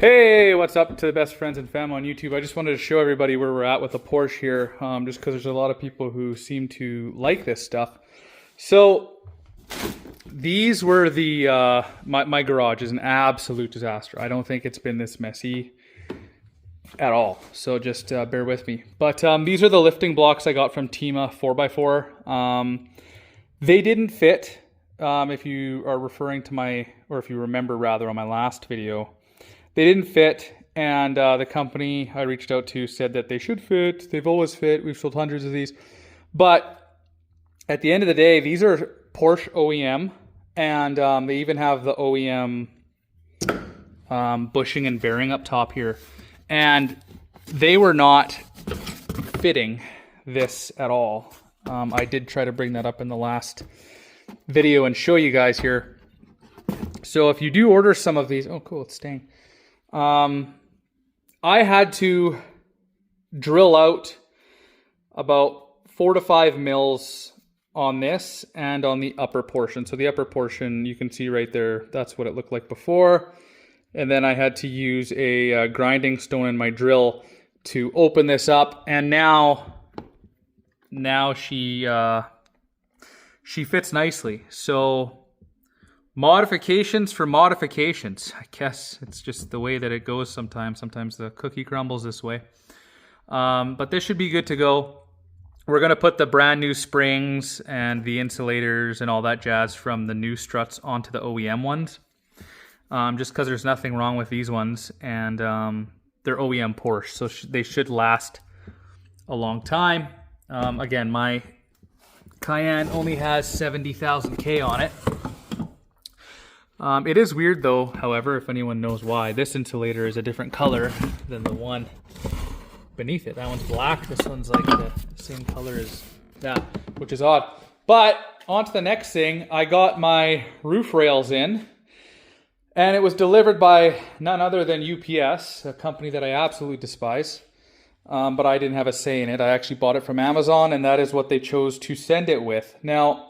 Hey, what's up to the best friends and fam on YouTube? I just wanted to show everybody where we're at with the Porsche here, just because there's a lot of people who seem to like this stuff. So these were the, my garage is an absolute disaster. I don't think it's been this messy at all. So just bear with me. But these are the lifting blocks I got from Tima 4x4. They didn't fit, if you are referring to or if you remember rather on my last video. They didn't fit, and the company I reached out to said that they should fit. They've always fit. We've sold hundreds of these. But at the end of the day, these are Porsche OEM, and they even have the OEM bushing and bearing up top here. And they were not fitting this at all. I did try to bring that up in the last video and show you guys here. So if you do order some of these, oh cool, it's staying. I had to drill out about 4 to 5 mils on this and on the upper portion. So the upper portion, you can see right there, that's what it looked like before. And then I had to use a grinding stone in my drill to open this up. And now she fits nicely. So modifications for modifications. I guess it's just the way that it goes sometimes. Sometimes the cookie crumbles this way. But this should be good to go. We're going to put the brand new springs and the insulators and all that jazz from the new struts onto the OEM ones. Just because there's nothing wrong with these ones. And they're OEM Porsche, so they should last a long time. Again, my Cayenne only has 70,000 K on it. It is weird though, however, if anyone knows why. This insulator is a different color than the one beneath it. That one's black, this one's like the same color as that, which is odd. But on to the next thing, I got my roof rails in, and it was delivered by none other than UPS, a company that I absolutely despise. But I didn't have a say in it. I actually bought it from Amazon, and that is what they chose to send it with. Now,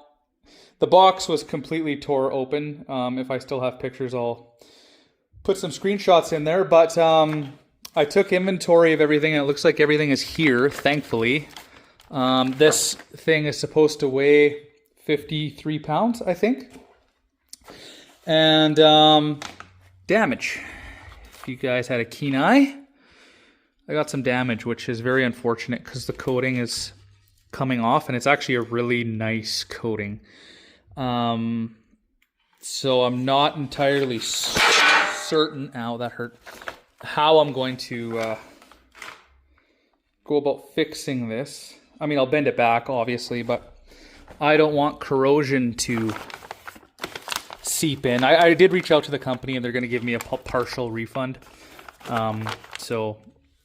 the box was completely tore open. If I still have pictures, I'll put some screenshots in there. But I took inventory of everything, and it looks like everything is here, thankfully. This thing is supposed to weigh 53 pounds, I think. And damage. If you guys had a keen eye, I got some damage, which is very unfortunate because the coating is coming off, and it's actually a really nice coating. So I'm not entirely certain, ow, that hurt, how I'm going to go about fixing this. I mean, I'll bend it back, obviously, but I don't want corrosion to seep in. I did reach out to the company, and they're going to give me a partial refund. So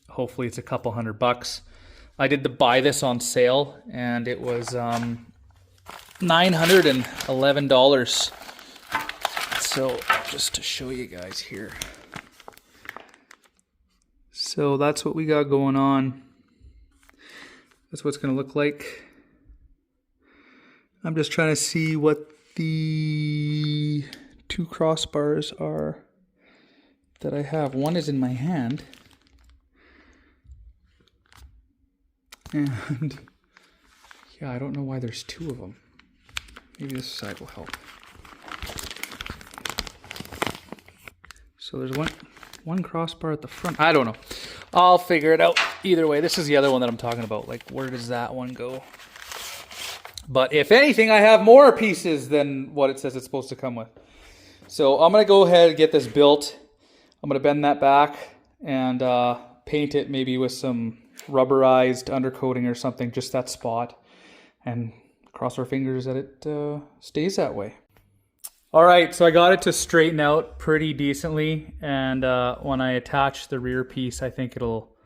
hopefully it's a couple $100. I did buy this on sale, and it was $911. So just to show you guys here. So that's what we got going on. That's what it's going to look like. I'm just trying to see what the 2 crossbars are that I have. One is in my hand. And yeah, I don't know why there's 2 of them. Maybe this side will help. So there's one crossbar at the front. I don't know. I'll figure it out. Either way, this is the other one that I'm talking about. Like, where does that one go? But if anything, I have more pieces than what it says it's supposed to come with. So I'm going to go ahead and get this built. I'm going to bend that back and paint it maybe with some rubberized undercoating or something, just that spot. And cross our fingers that it stays that way. All right, so I got it to straighten out pretty decently, and when I attach the rear piece, I think it'll,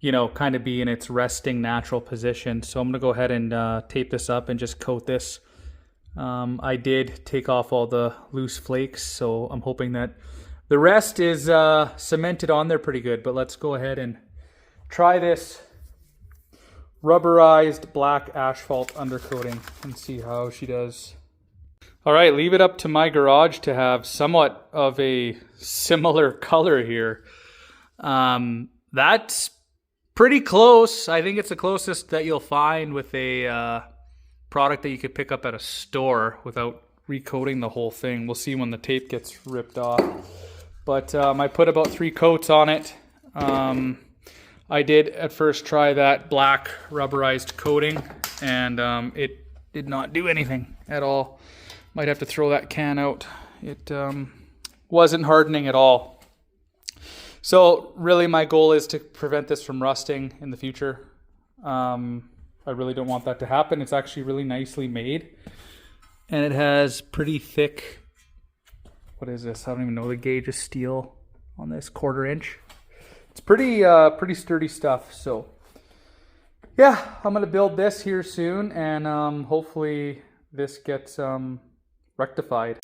you know, kind of be in its resting natural position. So I'm gonna go ahead and tape this up and just coat this. I did take off all the loose flakes, so I'm hoping that the rest is cemented on there pretty good. But let's go ahead and try this rubberized black asphalt undercoating and see how she does. All right, leave it up to my garage to have somewhat of a similar color here. That's pretty close. I think it's the closest that you'll find with a product that you could pick up at a store without recoating the whole thing. We'll see when the tape gets ripped off. But I put about 3 coats on it. I did at first try that black rubberized coating, and it did not do anything at all. Might have to throw that can out. It wasn't hardening at all. So really my goal is to prevent this from rusting in the future. I really don't want that to happen. It's actually really nicely made. And it has pretty thick, what is this? I don't even know the gauge of steel on this, 1/4 inch. It's pretty sturdy stuff. So yeah, I'm gonna build this here soon, and hopefully this gets rectified.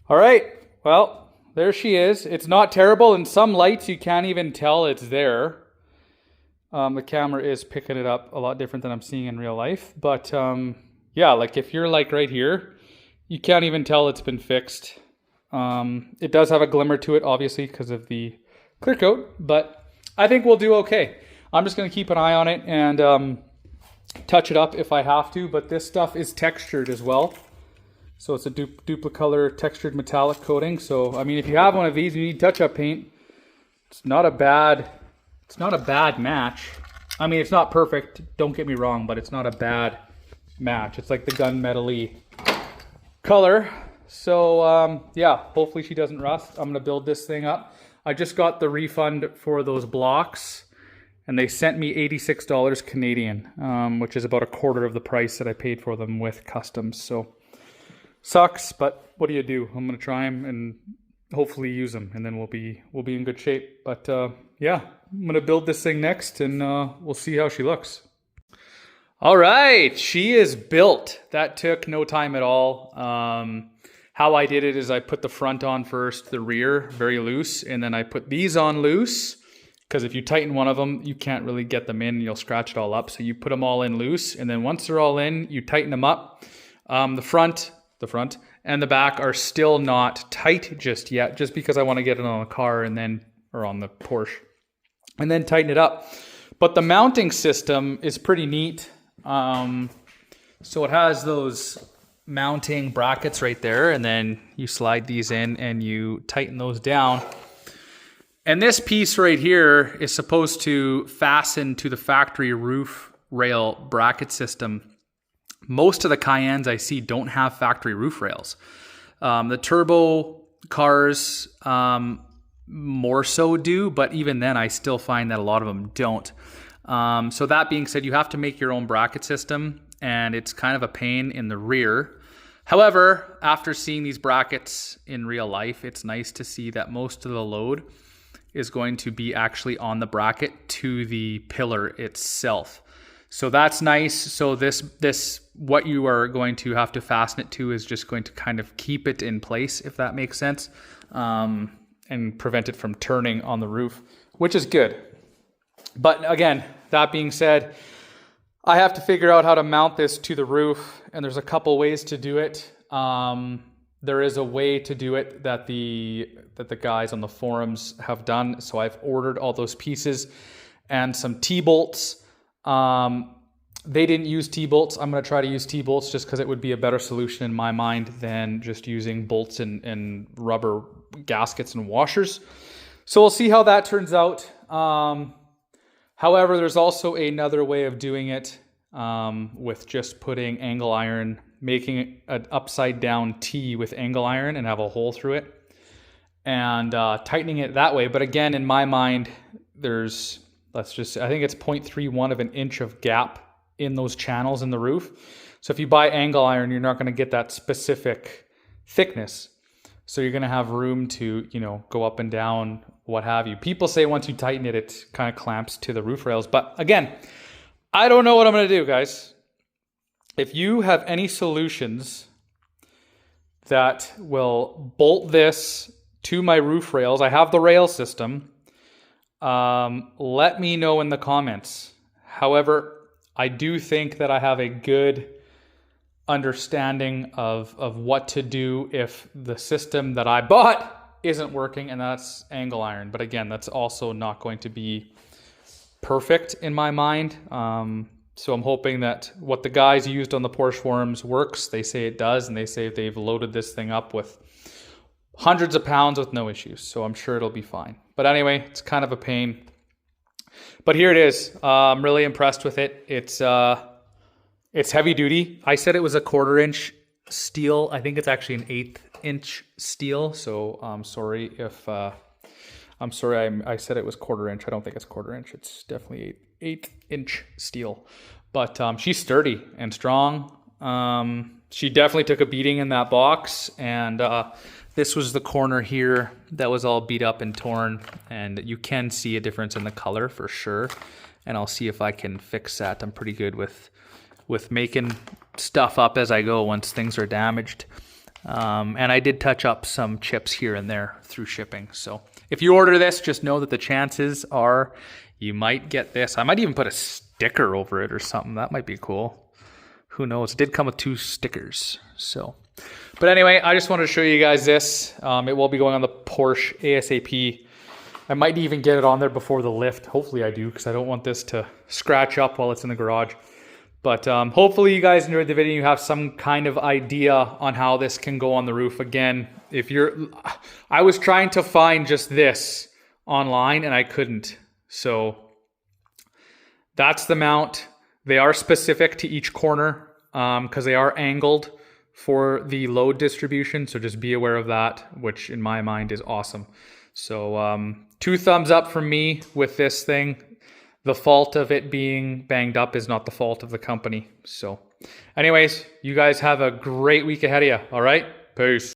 All right, well, there she is. It's not terrible. In some lights, you can't even tell it's there. The camera is picking it up a lot different than I'm seeing in real life. But yeah, like if you're like right here, you can't even tell it's been fixed. It does have a glimmer to it, obviously, because of the clear coat, but I think we'll do okay. I'm just going to keep an eye on it and touch it up if I have to, but this stuff is textured as well. So it's a duplicolor textured metallic coating. So, I mean, if you have one of these, you need touch-up paint. It's not a bad match. I mean, it's not perfect, don't get me wrong, but it's not a bad match. It's like the gunmetal-y color. So, yeah, hopefully she doesn't rust. I'm going to build this thing up. I just got the refund for those blocks, and they sent me $86 Canadian, which is about 1/4 of the price that I paid for them with customs. So sucks, but what do you do? I'm gonna try them and hopefully use them, and then we'll be in good shape. But yeah, I'm gonna build this thing next, and we'll see how she looks. All right, she is built. That took no time at all. How I did it is I put the front on first, the rear very loose, and then I put these on loose, because if you tighten one of them, you can't really get them in and you'll scratch it all up. So you put them all in loose, and then once they're all in, you tighten them up. The front and the back are still not tight just yet, just because I want to get it on the car or on the Porsche, and then tighten it up. But the mounting system is pretty neat. So it has those mounting brackets right there, and then you slide these in and you tighten those down. And this piece right here is supposed to fasten to the factory roof rail bracket system. Most of the Cayennes I see don't have factory roof rails. The turbo cars more so do, but even then I still find that a lot of them don't. So that being said, you have to make your own bracket system, and it's kind of a pain in the rear. However, after seeing these brackets in real life, it's nice to see that most of the load is going to be actually on the bracket to the pillar itself. So that's nice. So this what you are going to have to fasten it to is just going to kind of keep it in place, if that makes sense, and prevent it from turning on the roof, which is good. But again, that being said, I have to figure out how to mount this to the roof, and there's a couple ways to do it. There is a way to do it that the guys on the forums have done. So I've ordered all those pieces and some T-bolts. They didn't use T-bolts. I'm going to try to use T-bolts just because it would be a better solution in my mind than just using bolts and rubber gaskets and washers. So we'll see how that turns out. However, there's also another way of doing it with just putting angle iron, making an upside down T with angle iron and have a hole through it, and tightening it that way. But again, in my mind, there's, I think it's 0.31 of an inch of gap in those channels in the roof. So if you buy angle iron, you're not going to get that specific thickness. So you're going to have room to, go up and down, what have you. People say once you tighten it, it kind of clamps to the roof rails. But again, I don't know what I'm going to do, guys. If you have any solutions that will bolt this to my roof rails, I have the rail system. Let me know in the comments. However, I do think that I have a good understanding of what to do if the system that I bought isn't working, and that's angle iron. But again, that's also not going to be perfect in my mind. So I'm hoping that what the guys used on the Porsche forums works. They say it does, and they say they've loaded this thing up with hundreds of pounds with no issues. So I'm sure it'll be fine. But anyway, it's kind of a pain. But here it is. I'm really impressed with it. It's heavy duty. I said it was a 1/4 inch steel. I think it's actually an 1/8 inch steel. So I'm sorry if I said it was 1/4 inch. I don't think it's 1/4 inch. It's definitely 1/8 inch steel. But she's sturdy and strong. She definitely took a beating in that box, and this was the corner here that was all beat up and torn, and you can see a difference in the color for sure. And I'll see if I can fix that. I'm pretty good with making stuff up as I go once things are damaged. And I did touch up some chips here and there through shipping. So if you order this, just know that the chances are you might get this. I might even put a sticker over it or something. That might be cool. Who knows? It did come with 2 stickers. So, but anyway, I just wanted to show you guys this. It will be going on the Porsche ASAP. I might even get it on there before the lift. Hopefully I do, because I don't want this to scratch up while it's in the garage. But hopefully you guys enjoyed the video. You have some kind of idea on how this can go on the roof. Again, I was trying to find just this online and I couldn't. So that's the mount. They are specific to each corner because they are angled for the load distribution. So just be aware of that, which in my mind is awesome. So 2 thumbs up from me with this thing. The fault of it being banged up is not the fault of the company. So anyways, you guys have a great week ahead of you. All right. Peace.